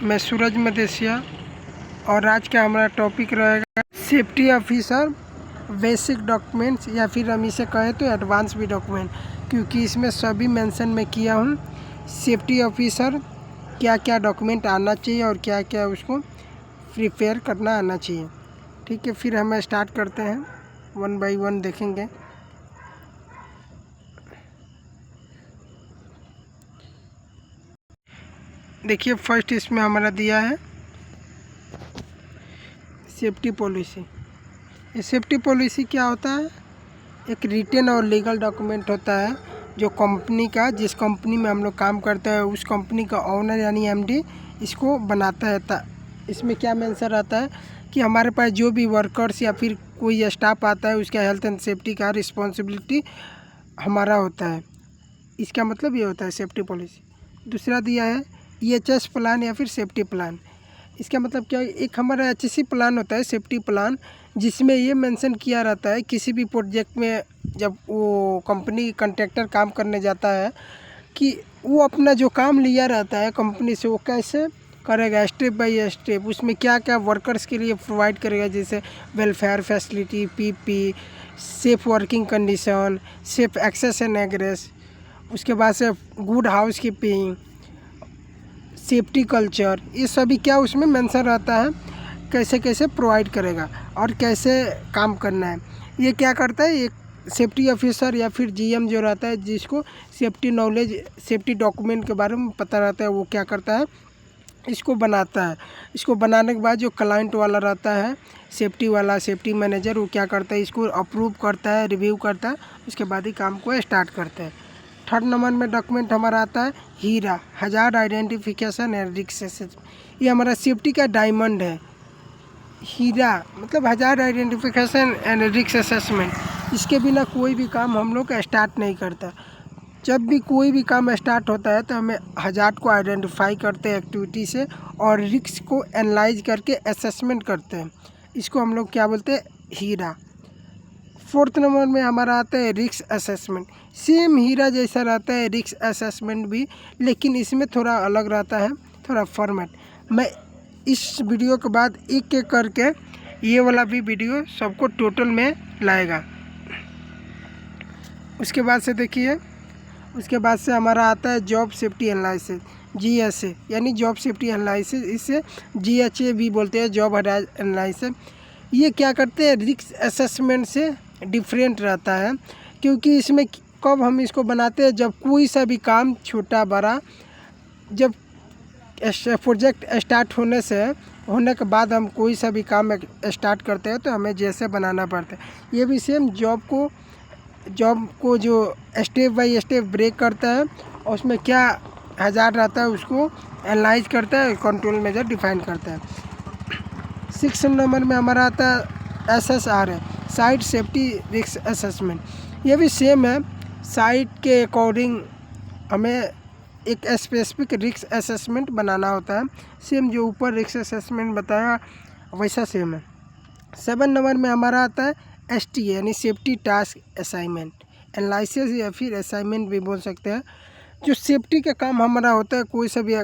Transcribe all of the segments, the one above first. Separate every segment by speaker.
Speaker 1: मैं सूरज मदेशिया और आज का हमारा टॉपिक रहेगा सेफ्टी ऑफिसर बेसिक डॉक्यूमेंट्स, या फिर हम इसे कहें तो एडवांस भी डॉक्यूमेंट, क्योंकि इसमें सभी मेंशन मैं किया हूँ। सेफ्टी ऑफिसर क्या क्या डॉक्यूमेंट आना चाहिए और क्या क्या उसको प्रिपेयर करना आना चाहिए। ठीक है, फिर हम स्टार्ट करते हैं, वन बाय वन देखेंगे। देखिए, फर्स्ट इसमें हमारा दिया है सेफ्टी पॉलिसी। ये सेफ्टी पॉलिसी क्या होता है? एक रिटन और लीगल डॉक्यूमेंट होता है जो कंपनी का, जिस कंपनी में हम लोग काम करते हैं उस कंपनी का ओनर यानी एमडी इसको बनाता है। इसमें क्या मेंशन रहता है कि हमारे पास जो भी वर्कर्स या फिर कोई स्टाफ आता है उसका हेल्थ एंड सेफ्टी का रिस्पॉन्सिबिलिटी हमारा होता है। इसका मतलब ये होता है सेफ्टी पॉलिसी। दूसरा दिया है EHS प्लान या फिर सेफ्टी प्लान। इसका मतलब क्या है? एक हमारा HSC प्लान होता है, सेफ्टी प्लान, जिसमें ये मेंशन किया रहता है किसी भी प्रोजेक्ट में जब वो कंपनी कॉन्ट्रैक्टर काम करने जाता है कि वो अपना जो काम लिया रहता है कंपनी से वो कैसे करेगा, स्टेप बाय स्टेप, उसमें क्या क्या वर्कर्स के लिए प्रोवाइड करेगा, जैसे welfare facility, PP, safe working condition, safe access and egress, उसके बाद से good housekeeping, safety culture, ये सभी क्या उसमें मेंशन रहता है, कैसे कैसे प्रोवाइड करेगा और कैसे काम करना है। ये क्या करता है, एक सेफ्टी ऑफिसर या फिर GM जो रहता है, जिसको सेफ्टी नॉलेज, सेफ्टी डॉक्यूमेंट के बारे में पता रहता है, वो क्या करता है, इसको बनाता है। इसको बनाने के बाद जो क्लाइंट वाला रहता है, सेफ्टी वाला, सेफ्टी मैनेजर, वो क्या करता है, इसको अप्रूव करता है, रिव्यू करता है, उसके बाद ही काम को स्टार्ट करते हैं। थर्ड नंबर में डॉक्यूमेंट हमारा आता है हीरा, hazard identification and risk assessment. ये हमारा सेफ्टी का डायमंड है। हीरा मतलब hazard identification and risk assessment. इसके बिना कोई भी काम हम लोग स्टार्ट नहीं करता। जब भी कोई भी काम स्टार्ट होता है तो हमें हजार्ड को आइडेंटिफाई करते हैं एक्टिविटी से, और रिस्क को एनालाइज करके असेसमेंट करते हैं। इसको हम लोग क्या बोलते हैं, हीरा। फोर्थ नंबर में हमारा आता है रिस्क असेसमेंट। सेम हीरा जैसा रहता है रिस्क असेसमेंट भी, लेकिन इसमें थोड़ा अलग रहता है, थोड़ा फॉर्मेट। मैं इस वीडियो के बाद एक एक करके ये वाला भी वीडियो सबको टोटल में लाएगा। उसके बाद से देखिए, उसके बाद से हमारा आता है जॉब सेफ्टी एनालिसिस, GSA यानी जॉब सेफ्टी एनालिसिस। इसे GHA भी बोलते हैं, जॉब एनालिसिस। ये क्या करते हैं, रिस्क असेसमेंट से डिफरेंट रहता है, क्योंकि इसमें कब हम इसको बनाते हैं, जब कोई सा भी काम छोटा बड़ा, जब प्रोजेक्ट स्टार्ट होने के बाद हम कोई सा भी काम स्टार्ट करते हैं तो हमें जैसे बनाना पड़ता है। ये भी सेम जॉब को जो स्टेप बाय स्टेप ब्रेक करता है और उसमें क्या हजार्ड रहता है उसको एनालाइज करता है, कंट्रोल मेजर डिफाइन करता है। 6 नंबर में हमारा आता है SSR है, साइट सेफ्टी रिस्क असेसमेंट। ये भी सेम है, साइट के अकॉर्डिंग हमें एक स्पेसिफिक रिस्क असेसमेंट बनाना होता है। सेम जो ऊपर रिस्क असेसमेंट बताया वैसा सेम है। 7 नंबर में हमारा आता है STA यानी सेफ्टी टास्क असाइनमेंट, एनालिसिस या फिर असाइनमेंट भी बोल सकते हैं। जो सेफ्टी का काम हमारा होता है, कोई सा भी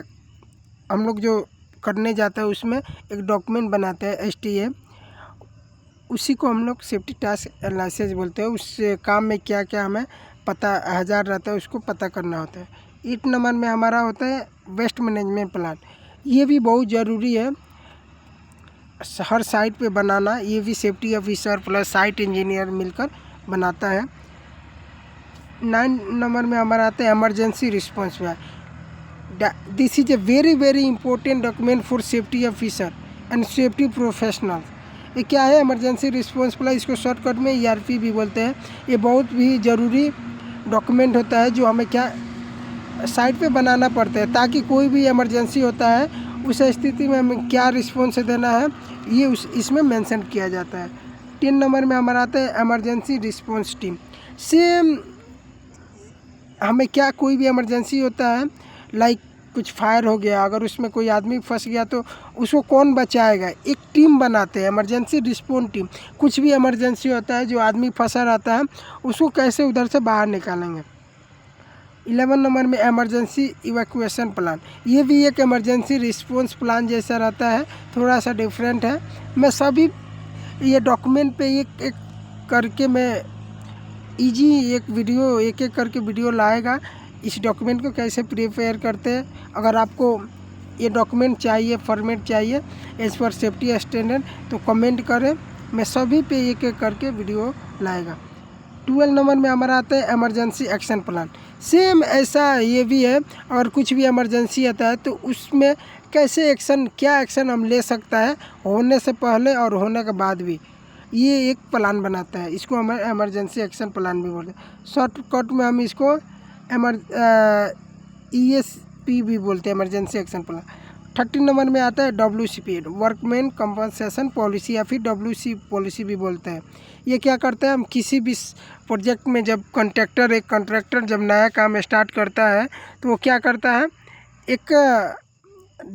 Speaker 1: हम लोग जो करने जाता है उसमें एक डॉक्यूमेंट बनाते हैं STA, उसी को हम लोग सेफ्टी टास्क एनालिसिस बोलते हैं। उस काम में क्या क्या हमें पता हजार्ड रहता है उसको पता करना होता है। 8 नंबर में हमारा होता है वेस्ट मैनेजमेंट प्लान। ये भी बहुत ज़रूरी है हर साइट पे बनाना। ये भी safety officer plus site engineer मिलकर बनाता है। 9 नंबर में हमारा आता है emergency response plan. This is a very important document for safety officer and safety professional. ये क्या है, इमरजेंसी रिस्पॉन्स प्लान, इसको शॉर्टकट में ERP भी बोलते हैं। ये बहुत भी ज़रूरी डॉक्यूमेंट होता है जो हमें क्या साइट पे बनाना पड़ता है, ताकि कोई भी इमरजेंसी होता है उस स्थिति में हमें क्या रिस्पॉन्स देना है, ये इसमें मेंशन किया जाता है। 10 नंबर में हमारा आता है इमरजेंसी रिस्पॉन्स टीम। सेम हमें क्या, कोई भी इमरजेंसी होता है, लाइक कुछ फायर हो गया, अगर उसमें कोई आदमी फंस गया तो उसको कौन बचाएगा, एक टीम बनाते हैं, इमरजेंसी रिस्पॉन्स टीम। कुछ भी इमरजेंसी होता है, जो आदमी फंसा रहता है उसको कैसे उधर से बाहर निकालेंगे, 11 नंबर में इमरजेंसी इवैक्यूएशन प्लान, ये भी एक इमरजेंसी रिस्पॉन्स प्लान जैसा रहता है, थोड़ा सा डिफरेंट है। मैं सभी ये डॉक्यूमेंट पे एक एक करके मैं इजी एक एक करके वीडियो लाएगा, इस डॉक्यूमेंट को कैसे प्रिपेयर करते हैं। अगर आपको ये डॉक्यूमेंट चाहिए, फॉर्मेट चाहिए एज पर सेफ्टी स्टैंडर्ड, तो कमेंट करें, मैं सभी पे एक एक करके वीडियो लाएगा। 12 नंबर में हमारा आता है इमरजेंसी एक्शन प्लान। सेम ऐसा ये भी है, और कुछ भी इमरजेंसी आता है तो उसमें कैसे एक्शन, क्या एक्शन हम ले सकता है होने से पहले और होने के बाद भी, ये एक प्लान बनाता है। इसको हम इमरजेंसी एक्शन प्लान भी बोलते हैं। शॉर्टकट में हम इसको ESP भी बोलते हैं, इमरजेंसी एक्शन प्लान। 13 नंबर में आता है WCP, वर्कमैन कंपनसेशन पॉलिसी, या फिर WC पॉलिसी भी बोलते हैं। ये क्या करता है, हम किसी भी प्रोजेक्ट में जब एक कॉन्ट्रैक्टर जब नया काम स्टार्ट करता है तो वो क्या करता है, एक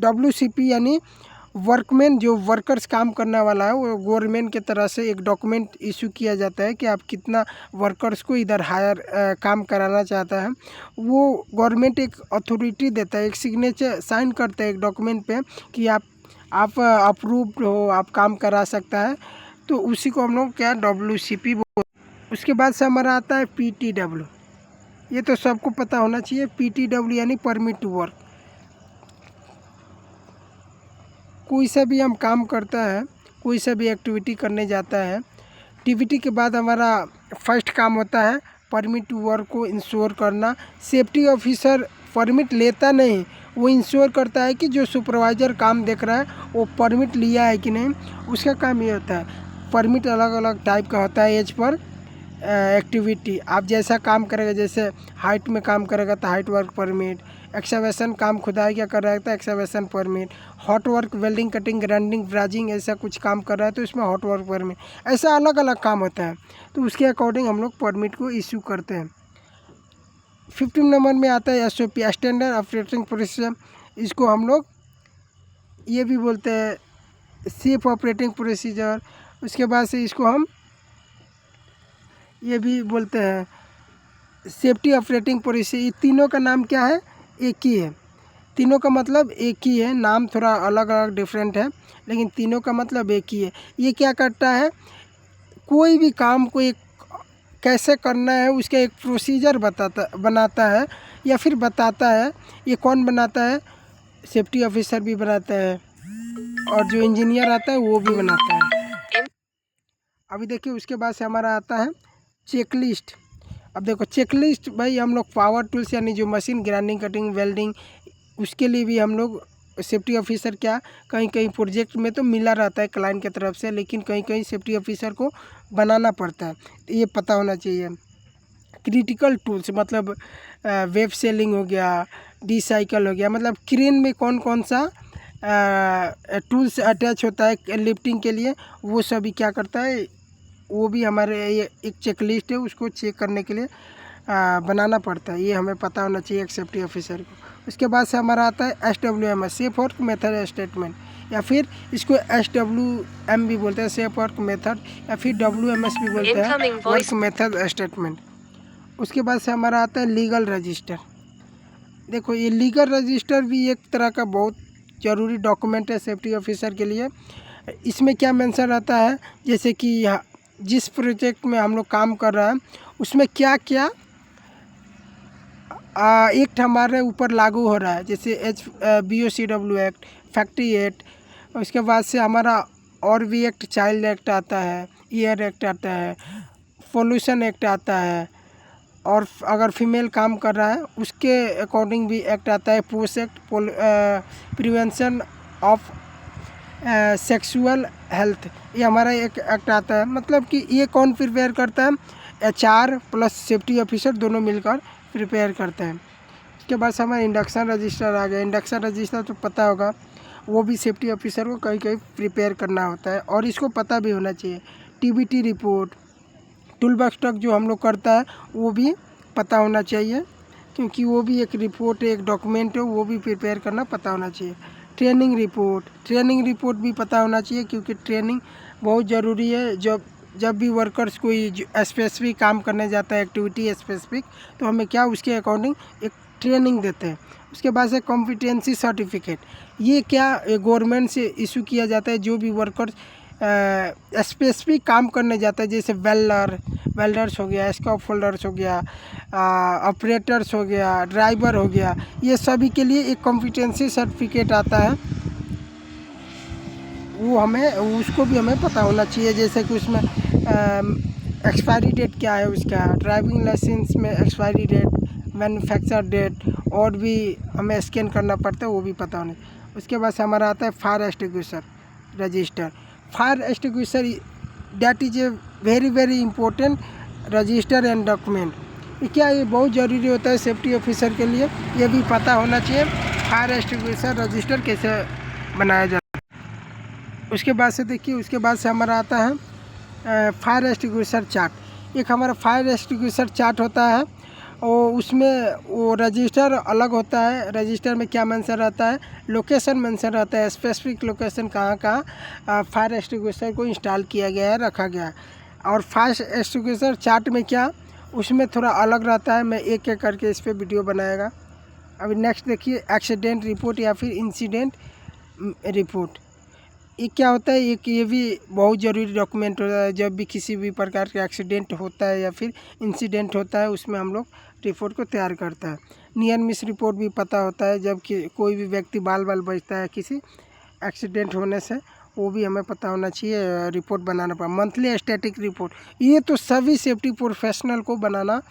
Speaker 1: WCP यानी वर्कमैन, जो वर्कर्स काम करने वाला है, वो गवर्नमेंट के तरह से एक डॉक्यूमेंट इशू किया जाता है कि आप कितना वर्कर्स को इधर हायर काम कराना चाहता है। वो गवर्नमेंट एक अथॉरिटी देता है, एक सिग्नेचर साइन करता है एक डॉक्यूमेंट पे कि आप अप्रूव्ड हो, आप काम करा सकता है। तो उसी को हम लोग क्या WCP बोलते हैं। उसके बाद से हमारा आता है PTW, ये तो सबको पता होना चाहिए। PTW यानी परमिट टू वर्क। कोई सा भी हम काम करता है, कोई सा भी एक्टिविटी करने जाता है, एक्टिविटी के बाद हमारा फर्स्ट काम होता है परमिट टू वर्क को इंश्योर करना। सेफ्टी ऑफिसर परमिट लेता नहीं, वो इंश्योर करता है कि जो सुपरवाइज़र काम देख रहा है वो परमिट लिया है कि नहीं, उसका काम ये होता है। परमिट अलग अलग टाइप का होता है एज पर एक्टिविटी, आप जैसा काम करेगा, जैसे हाइट में काम करेगा तो हाइट वर्क परमिट, एक्सकवेशन काम खुदाई क्या कर रहा है तो excavation permit, hot work welding cutting grinding brazing ऐसा कुछ काम कर रहा है तो इसमें हॉट वर्क परमिट, ऐसा अलग अलग काम होता है। तो उसके अकॉर्डिंग हम लोग परमिट को इशू करते हैं। 15 नंबर में आता है SOP, स्टैंडर्ड ऑपरेटिंग प्रोसीजर। इसको हम लोग ये भी बोलते हैं सेफ ऑपरेटिंग प्रोसीजर। उसके बाद से इसको हम ये भी बोलते हैं सेफ्टी ऑपरेटिंग पॉलिसी। ये तीनों का नाम क्या है, एक ही है। तीनों का मतलब एक ही है, नाम थोड़ा अलग अलग डिफरेंट है, लेकिन तीनों का मतलब एक ही है। ये क्या करता है, कोई भी काम को एक कैसे करना है उसका एक प्रोसीजर बनाता है या फिर बताता है। ये कौन बनाता है, सेफ्टी ऑफिसर भी बनाता है, और जो इंजीनियर आता है वो भी बनाता है। अभी देखिए उसके बाद से हमारा आता है चेकलिस्ट। अब देखो चेकलिस्ट भाई, हम लोग पावर टूल्स यानी जो मशीन ग्राइंडिंग कटिंग वेल्डिंग, उसके लिए भी हम लोग सेफ्टी ऑफिसर क्या, कहीं कहीं प्रोजेक्ट में तो मिला रहता है क्लाइंट की तरफ से, लेकिन कहीं कहीं सेफ्टी ऑफिसर को बनाना पड़ता है, तो ये पता होना चाहिए। क्रिटिकल टूल्स मतलब वेब सेलिंग हो गया, डिसाइकल हो गया, मतलब क्रेन में कौन कौन सा टूल्स अटैच होता है लिफ्टिंग के लिए, वो सभी क्या करता है, वो भी हमारे ये एक चेकलिस्ट है, उसको चेक करने के लिए बनाना पड़ता है। ये हमें पता होना चाहिए एक सेफ्टी ऑफिसर को। उसके बाद से हमारा आता है SWMS, safe work method statement, या फिर इसको SWM भी बोलते हैं, सेफ वर्क मेथड, या फिर WMS भी बोलते हैं, वर्क मेथड स्टेटमेंट। उसके बाद से हमारा आता है लीगल रजिस्टर। देखो ये लीगल रजिस्टर भी एक तरह का बहुत ज़रूरी डॉक्यूमेंट है सेफ्टी ऑफिसर के लिए। इसमें क्या मेंशन रहता है, जैसे कि जिस प्रोजेक्ट में हम लोग काम कर रहे हैं उसमें क्या क्या एक्ट हमारे ऊपर लागू हो रहा है, जैसे BOCW एक्ट, फैक्ट्री एक्ट। उसके बाद से हमारा और भी एक्ट, चाइल्ड एक्ट आता है, एयर एक्ट आता है, पोल्यूशन एक्ट आता है, और अगर फीमेल काम कर रहा है उसके अकॉर्डिंग भी एक्ट आता है, post act, prevention of sexual health, ये हमारा एक एक्ट आता है। मतलब कि ये कौन प्रिपेयर करता है, HR प्लस सेफ्टी ऑफिसर दोनों मिलकर प्रिपेयर करते हैं। उसके बाद से हमारा इंडक्शन रजिस्टर आ गया। इंडक्शन रजिस्टर तो पता होगा, वो भी सेफ्टी ऑफिसर को कहीं कहीं प्रिपेयर करना होता है, और इसको पता भी होना चाहिए। TBT report, tool box truck जो हम लोग करता है वो भी पता होना चाहिए, क्योंकि वो भी एक रिपोर्ट, एक डॉक्यूमेंट है, वो भी प्रिपेयर करना पता होना चाहिए। ट्रेनिंग रिपोर्ट भी पता होना चाहिए, क्योंकि ट्रेनिंग बहुत ज़रूरी है। जब जब भी वर्कर्स कोई स्पेसिफिक काम करने जाता है, एक्टिविटी स्पेसिफिक, तो हमें क्या उसके अकॉर्डिंग एक ट्रेनिंग देते हैं। उसके बाद से कॉम्पिटेंसी सर्टिफिकेट, ये क्या गवर्नमेंट से इशू किया जाता है। जो भी वर्कर्स स्पेसिफिक काम करने जाता है, जैसे वेल्डर्स हो गया, स्कॉप होल्डर्स हो गया, ऑपरेटर्स हो गया, ड्राइवर हो गया, ये सभी के लिए एक कॉम्पिटेंसी सर्टिफिकेट आता है। वो हमें उसको भी हमें पता होना चाहिए, जैसे कि उसमें एक्सपायरी डेट क्या है उसका, ड्राइविंग लाइसेंस में एक्सपायरी डेट, मैन्युफैक्चर डेट, और भी हमें स्कैन करना पड़ता है, वो भी पता होना। उसके बाद से हमारा आता है fire extinguisher register. Fire extinguisher that is a very important register and document. क्या ये बहुत ज़रूरी होता है सेफ्टी ऑफिसर के लिए, ये भी पता होना चाहिए फायर एक्सटिंग्विशर रजिस्टर कैसे बनाया जाता है। उसके बाद से देखिए, उसके बाद से हमारा आता है फायर एक्सटिंग्विशर चार्ट। एक हमारा फायर एक्सटिंग्विशर चार्ट होता है, और उसमें वो रजिस्टर अलग होता है। रजिस्टर में क्या मेंशन रहता है, लोकेशन मेंशन रहता है, स्पेसिफिक लोकेशन कहाँ फायर एक्सटिंग्विशर को इंस्टॉल किया गया है, रखा गया है। और फायर एक्सटिंग्विशर चार्ट में क्या, उसमें थोड़ा अलग रहता है। मैं एक एक करके इस पर वीडियो बनाएगा। अभी नेक्स्ट देखिए, एक्सीडेंट रिपोर्ट या फिर इंसिडेंट रिपोर्ट। ये क्या होता है, ये भी बहुत ज़रूरी डॉक्यूमेंट होता है। जब भी किसी भी प्रकार का एक्सीडेंट होता है या फिर इंसिडेंट होता है, उसमें हम लोग रिपोर्ट को तैयार करता है। नियर मिस रिपोर्ट भी पता होता है, जब कि कोई भी व्यक्ति बाल बचता है किसी एक्सीडेंट होने से, वो भी हमें पता होना चाहिए, रिपोर्ट बनाना पड़ा। मंथली स्टैटिक रिपोर्ट, ये तो सभी सेफ्टी प्रोफेशनल को बनाना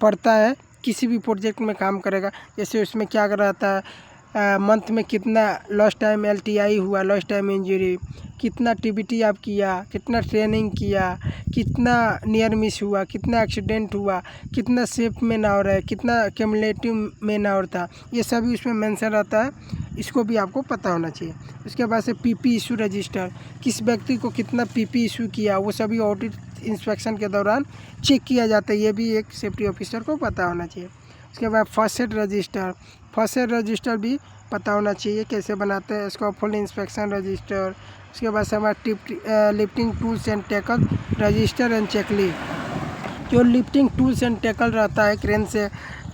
Speaker 1: पड़ता है, किसी भी प्रोजेक्ट में काम करेगा। जैसे उसमें क्या रहता है, मंथ में कितना लॉस्ट टाइम LTI हुआ, लॉस्ट टाइम इंजरी, कितना TBT आप किया, कितना ट्रेनिंग किया, कितना नियर मिस हुआ, कितना एक्सीडेंट हुआ, कितना सेफ में नावर है, कितना क्यूमुलेटिव में नावर था, ये सभी उसमें मेंशन रहता है। इसको भी आपको पता होना चाहिए। उसके बाद से PP इशू रजिस्टर, किस व्यक्ति को कितना PP इशू किया, वो सभी ऑडिट इंस्पेक्शन के दौरान चेक किया जाता है। ये भी एक सेफ्टी ऑफिसर को पता होना चाहिए। उसके बाद first aid register, first aid register भी पता होना चाहिए कैसे बनाते हैं। इसको फुल इंस्पेक्शन रजिस्टर। उसके बाद से हमारा lifting tools and tackle register and checklist. जो लिफ्टिंग टूल्स एंड टैकल रहता है, क्रेन से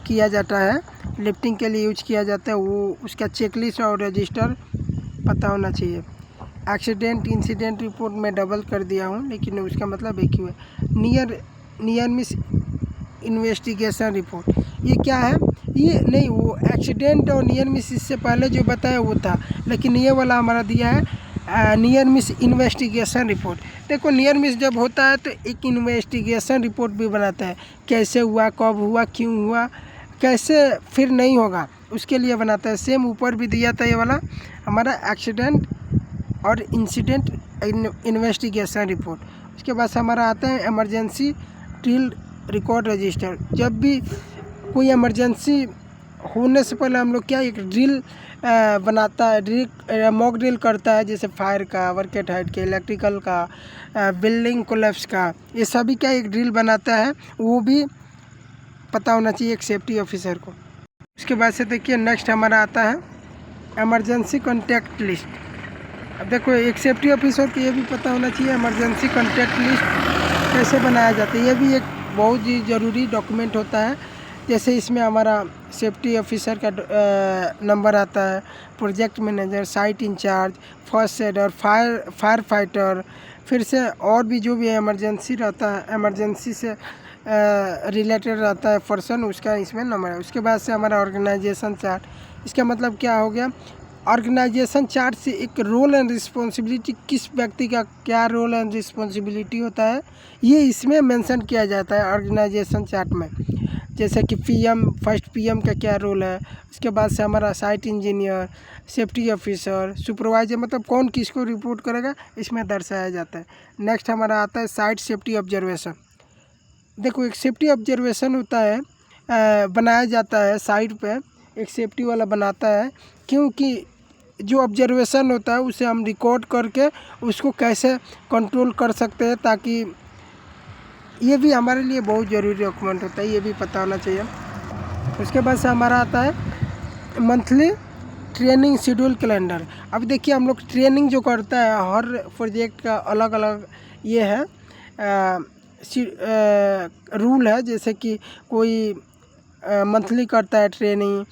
Speaker 1: किया जाता है, लिफ्टिंग के लिए यूज किया जाता है, वो उसका चेकलिस्ट और रजिस्टर पता होना चाहिए। एक्सीडेंट इंसिडेंट रिपोर्ट में डबल कर दिया हूँ, लेकिन उसका मतलब एक ही है। नियर मिस इन्वेस्टिगेशन रिपोर्ट, ये क्या है, ये नहीं, वो एक्सीडेंट और नियर मिस इससे पहले जो बताया वो था, लेकिन ये वाला हमारा दिया है नियर मिस इन्वेस्टिगेशन रिपोर्ट। देखो, नियर मिस जब होता है तो एक इन्वेस्टिगेशन रिपोर्ट भी बनाता है, कैसे हुआ, कब हुआ, क्यों हुआ, कैसे फिर नहीं होगा, उसके लिए बनाता है। सेम ऊपर भी दिया था ये वाला हमारा एक्सीडेंट और इंसिडेंट इन्वेस्टिगेशन रिपोर्ट। उसके बाद हमारा आता है इमरजेंसी ड्रिल रिकॉर्ड रजिस्टर। जब भी कोई इमरजेंसी होने से पहले हम लोग क्या, एक ड्रिल बनाता है, मॉक ड्रिल करता है, जैसे फायर का, वर्केट हाइट के, इलेक्ट्रिकल का, बिल्डिंग कोलैप्स का, ये सभी का एक ड्रिल बनाता है। वो भी पता होना चाहिए एक सेफ्टी ऑफिसर को। उसके बाद से देखिए, नेक्स्ट हमारा आता है इमरजेंसी कॉन्टैक्ट लिस्ट। अब देखो, एक सेफ्टी ऑफिसर को ये भी पता होना चाहिए इमरजेंसी कॉन्टैक्ट लिस्ट कैसे बनाया जाता है। ये भी एक बहुत ही ज़रूरी डॉक्यूमेंट होता है। जैसे इसमें हमारा सेफ्टी ऑफिसर का नंबर आता है, project manager, site in charge, first aid और फायर फाइटर, फिर से और भी जो भी इमरजेंसी रहता है, इमरजेंसी से रिलेटेड रहता है पर्सन, उसका इसमें नंबर है। उसके बाद से हमारा ऑर्गेनाइजेशन चार्ट, इसका मतलब क्या हो गया, ऑर्गेनाइजेशन चार्ट से एक रोल एंड रिस्पॉन्सिबिलिटी, किस व्यक्ति का क्या रोल एंड रिस्पॉन्सिबिलिटी होता है, ये इसमें मेंशन किया जाता है ऑर्गेनाइजेशन चार्ट में। जैसे कि फर्स्ट PM का क्या रोल है। उसके बाद से हमारा site engineer, safety officer, supervisor, मतलब कौन किसको रिपोर्ट करेगा, इसमें दर्शाया जाता है। नेक्स्ट हमारा आता है साइट सेफ्टी ऑब्जर्वेशन। देखो, एक सेफ्टी ऑब्जर्वेशन होता है, बनाया जाता है साइट पे, एक सेफ्टी वाला बनाता है, क्योंकि जो ऑब्जर्वेशन होता है उसे हम रिकॉर्ड करके उसको कैसे कंट्रोल कर सकते हैं, ताकि ये भी हमारे लिए बहुत ज़रूरी डॉक्यूमेंट होता है, ये भी पता होना चाहिए। उसके बाद से हमारा आता है मंथली ट्रेनिंग शेड्यूल कैलेंडर। अब देखिए, हम लोग ट्रेनिंग जो करता है, हर प्रोजेक्ट का अलग अलग ये है, रूल है, जैसे कि कोई मंथली करता है ट्रेनिंग,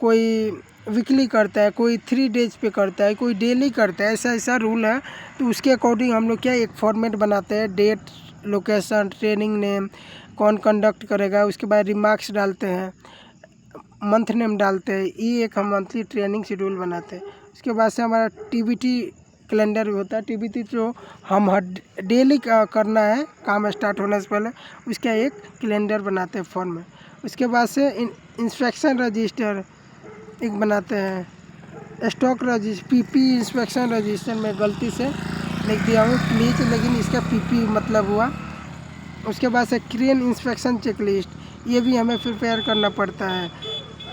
Speaker 1: कोई वीकली करता है, कोई 3 डेज पे करता है, कोई डेली करता है, ऐसा ऐसा रूल है। तो उसके अकॉर्डिंग हम लोग क्या एक फॉर्मेट बनाते हैं, डेट, लोकेशन, ट्रेनिंग नेम, कौन कंडक्ट करेगा, उसके बाद रिमार्क्स डालते हैं, मंथ नेम डालते हैं। ये एक हम मंथली ट्रेनिंग शेड्यूल बनाते हैं। उसके बाद से हमारा टीबीटी कैलेंडर भी होता है। टीबीटी जो हम डेली करना है काम स्टार्ट होने से पहले, उसका एक कैलेंडर बनाते हैं फॉर्म में। उसके बाद से इंस्पेक्शन रजिस्टर एक बनाते हैं। Stock register, PP inspection register में गलती से लिख दिया हूँ प्लीज़, लेकिन इसका पीपी मतलब हुआ। उसके बाद से क्रेन इंस्पेक्शन चेकलिस्ट, ये भी हमें प्रिपेयर करना पड़ता है।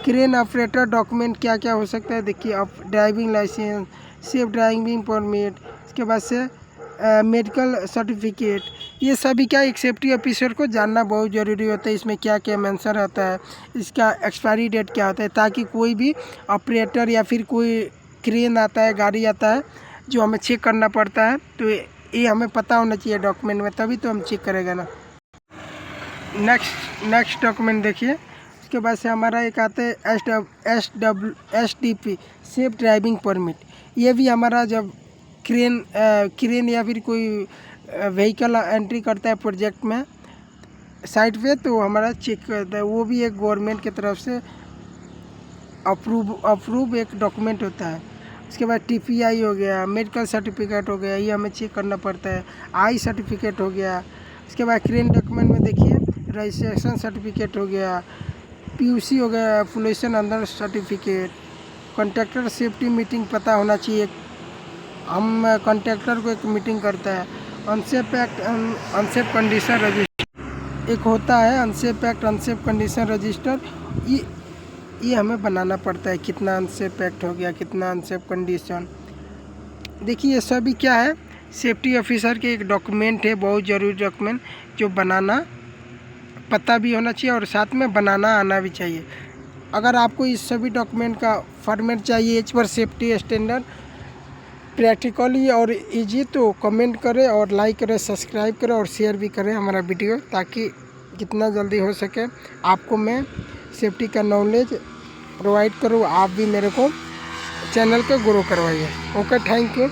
Speaker 1: क्रेन ऑपरेटर डॉक्यूमेंट क्या क्या हो सकता है देखिए, आप driving licence, safe driving permit, इसके बाद से मेडिकल सर्टिफिकेट, ये सभी क्या एक सेफ्टी ऑफिसर को जानना बहुत ज़रूरी होता है। इसमें क्या क्या मेंशन रहता है, इसका एक्सपायरी डेट क्या होता है, ताकि कोई भी ऑपरेटर या फिर कोई क्रेन आता है, गाड़ी आता है जो हमें चेक करना पड़ता है, तो ये हमें पता होना चाहिए डॉक्यूमेंट में, तभी तो हम चेक करेगा ना। नेक्स्ट डॉक्यूमेंट देखिए। उसके बाद से हमारा एक आता है SDP सेफ ड्राइविंग परमिट। ये भी हमारा जब क्रेन या फिर कोई व्हीकल एंट्री करता है प्रोजेक्ट में साइट पे, तो हमारा चेक करता है। वो भी एक गवर्नमेंट की तरफ से अप्रूव एक डॉक्यूमेंट होता है। उसके बाद TPI हो गया, मेडिकल सर्टिफिकेट हो गया, ये हमें चेक करना पड़ता है। आई सर्टिफिकेट हो गया। उसके बाद क्रेन डॉक्यूमेंट में देखिए रजिस्ट्रेशन सर्टिफिकेट हो गया, PUC हो गया, pollution under certificate, contractor safety meeting पता होना चाहिए। हम कॉन्ट्रैक्टर को एक मीटिंग करता है। Unsafe act unsafe condition register एक होता है, unsafe act unsafe condition register, ये हमें बनाना पड़ता है। कितना अनसेफ एक्ट हो गया, कितना अनसेफ कंडीशन, देखिए ये सभी क्या है, सेफ्टी ऑफिसर के एक डॉक्यूमेंट है, बहुत ज़रूरी डॉक्यूमेंट, जो बनाना पता भी होना चाहिए और साथ में बनाना आना भी चाहिए। अगर आपको इस सभी डॉक्यूमेंट का फॉर्मेट चाहिए एज पर सेफ्टी स्टैंडर्ड, प्रैक्टिकली और इजी, तो कमेंट करें और लाइक करें, सब्सक्राइब करें और शेयर भी करें हमारा वीडियो, ताकि जितना जल्दी हो सके आपको मैं सेफ्टी का नॉलेज प्रोवाइड करूँ। आप भी मेरे को चैनल को ग्रो करवाइए। Okay, thank you.